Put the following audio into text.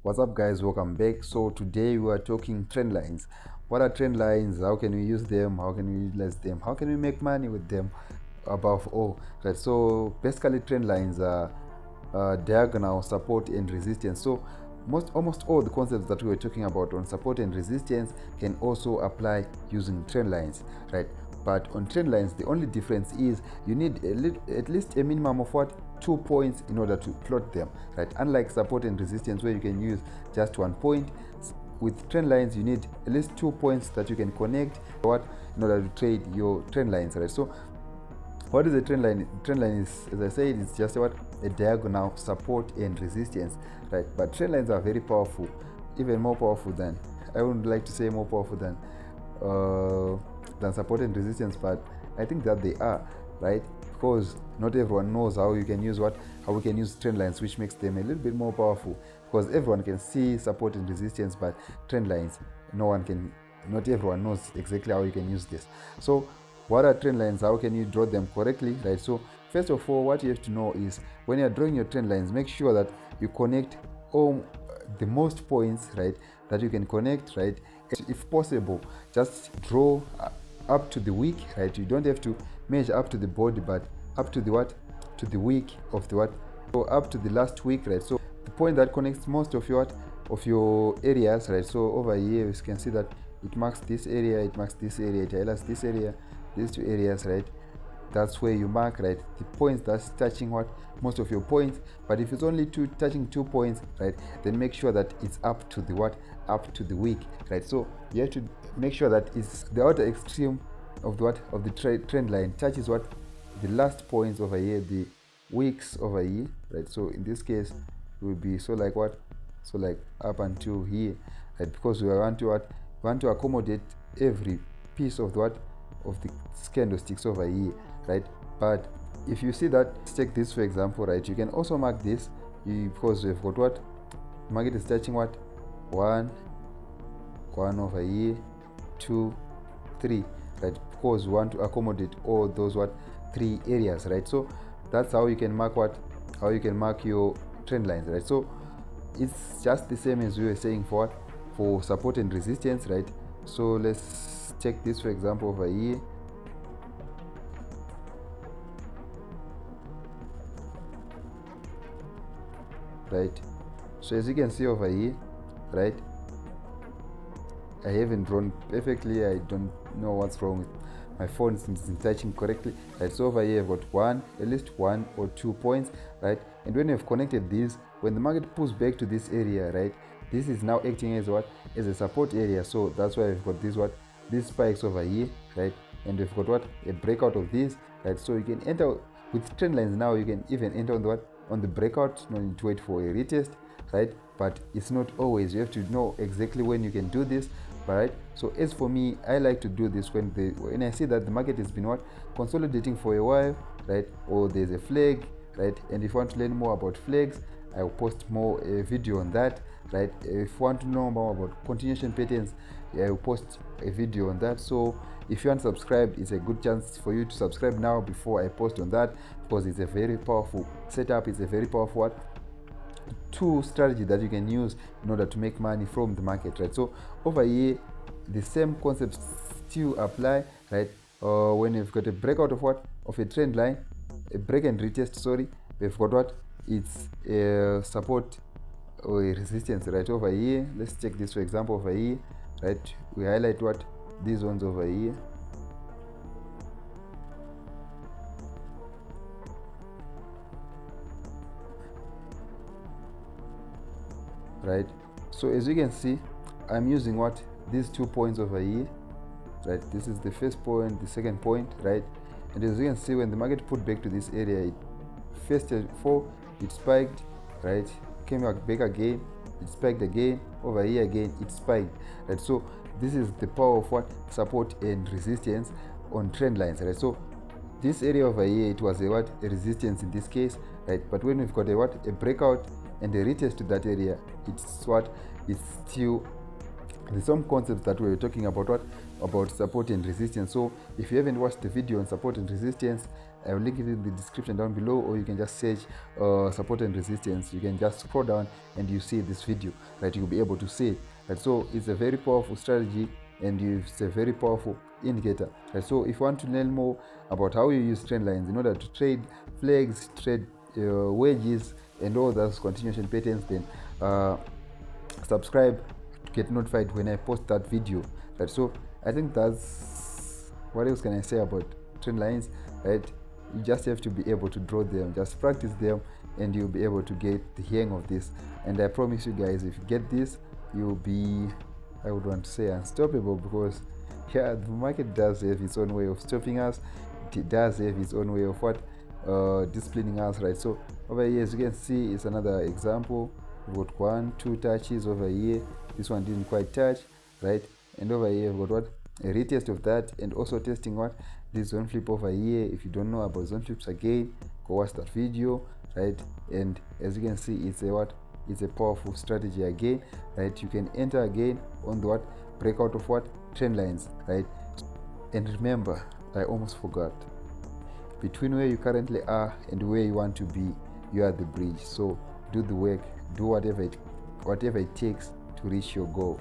What's up, guys? Welcome back. So today we are talking trend lines. What are trend lines? How can we use them? How can we utilize them? How can we make money with them? Above all, right? So basically trend lines are diagonal, support and resistance. So almost all the concepts that we were talking about on support and resistance can also apply using trend lines, right? But on trend lines, the only difference is you need at least a minimum of 2 points in order to plot them, right? Unlike support and resistance where you can use just 1 point, with trend lines you need at least 2 points that you can connect in order to trade your trend lines, right? So what is a trend line? Trend line is, as I said, it's just a diagonal, support and resistance, right? But trend lines are very powerful, even more powerful than, I wouldn't like to say more powerful than support and resistance, but I think that they are, right? Because not everyone knows how we can use trend lines, which makes them a little bit more powerful. Because everyone can see support and resistance, but trend lines, not everyone knows exactly how you can use this. So what are trend lines? How can you draw them correctly, right? So first of all, what you have to know is when you're drawing your trend lines, make sure that you connect all the most points, right, that you can connect, right? If possible, just draw up to the week, right? You don't have to measure up to the body, but up to the week of so up to the last week, right? So the point that connects most of your areas, right? So over here you can see that it marks this area, it marks this area, it highlights this area, these two areas, right? That's where you mark, right, the points that's touching most of your points. But if it's only touching 2 points, right, then make sure that it's up to the week, right? So you have to make sure that it's the outer extreme of the trend line touches the last points over here, the weeks over here, right? So in this case it will be so like up until here, right? Because we want to accommodate every piece of the candlesticks over here, right? But if you see that, let's take this for example, right? You can also mark this because we've got market is touching one over here, 2, 3, right? Because we want to accommodate all those 3 areas, right? So that's how you can mark your trend lines, right? So it's just the same as we were saying for support and resistance, right? So let's take this for example over here, right? So as you can see over here, right, I haven't drawn perfectly. I don't know what's wrong with my phone since it's touching correctly, right? So over here I've got at least 1 or 2 points, right? And when you've connected these, when the market pulls back to this area, right, this is now acting as a support area. So that's why I've got these spikes over here, right? And we've got a breakout of these, right? So you can enter with trend lines. Now you can even enter on the breakout, no need to wait for a retest, right? But it's not always. You have to know exactly when you can do this, right? So as for me, I like to do this when I see that the market has been consolidating for a while, right? Or there's a flag, right? And if you want to learn more about flags, I will post more video on that, right? If you want to know more about continuation patterns, I will post a video on that. So if you aren't subscribed, it's a good chance for you to subscribe now before I post on that, because it's a very powerful setup. It's a very powerful tool strategy that you can use in order to make money from the market, right? So over here the same concepts still apply, right? When you've got a breakout of a trend line, a break and retest, sorry, we've got it's a support or a resistance, right? Over here, let's take this for example over here, right? We highlight these ones over here, right? So as you can see, I'm using these 2 points over here, right? This is the first point, the second point, right? And as you can see, when the market put back to this area, it spiked, right? Came back again, it spiked again, over here again, it spiked, right? So this is the power of support and resistance on trend lines, right? So this area over here, it was a resistance in this case, right? But when we've got a breakout and a retest to that area, it's still there's some concepts that we were talking about, about support and resistance. So if you haven't watched the video on support and resistance, I will link it in the description down below, or you can just search support and resistance. You can just scroll down and you see this video, right? You'll be able to see it, right? So it's a very powerful strategy, and it's a very powerful indicator, right? So if you want to learn more about how you use trend lines in order to trade flags, trade wedges, and all those continuation patterns, then subscribe to get notified when I post that video, right? So I think that's, what else can I say about trend lines, right? You just have to be able to draw them, just practice them, and you'll be able to get the hang of this. And I promise you guys, if you get this, you'll be, I would want to say, unstoppable, because yeah, the market does have its own way of stopping us. It does have its own way of disciplining us, right? So over here, as you can see, it's another example. We've got 1, 2 touches over here. This one didn't quite touch, right? And over here we've got a retest of that, and also testing this zone flip over here. If you don't know about zone flips, again, go watch that video, right? And as you can see, it's a powerful strategy again, right? You can enter again on the breakout of trend lines, right? And remember, I almost forgot, between where you currently are and where you want to be, you are the bridge. So do the work, do whatever it takes to reach your goal.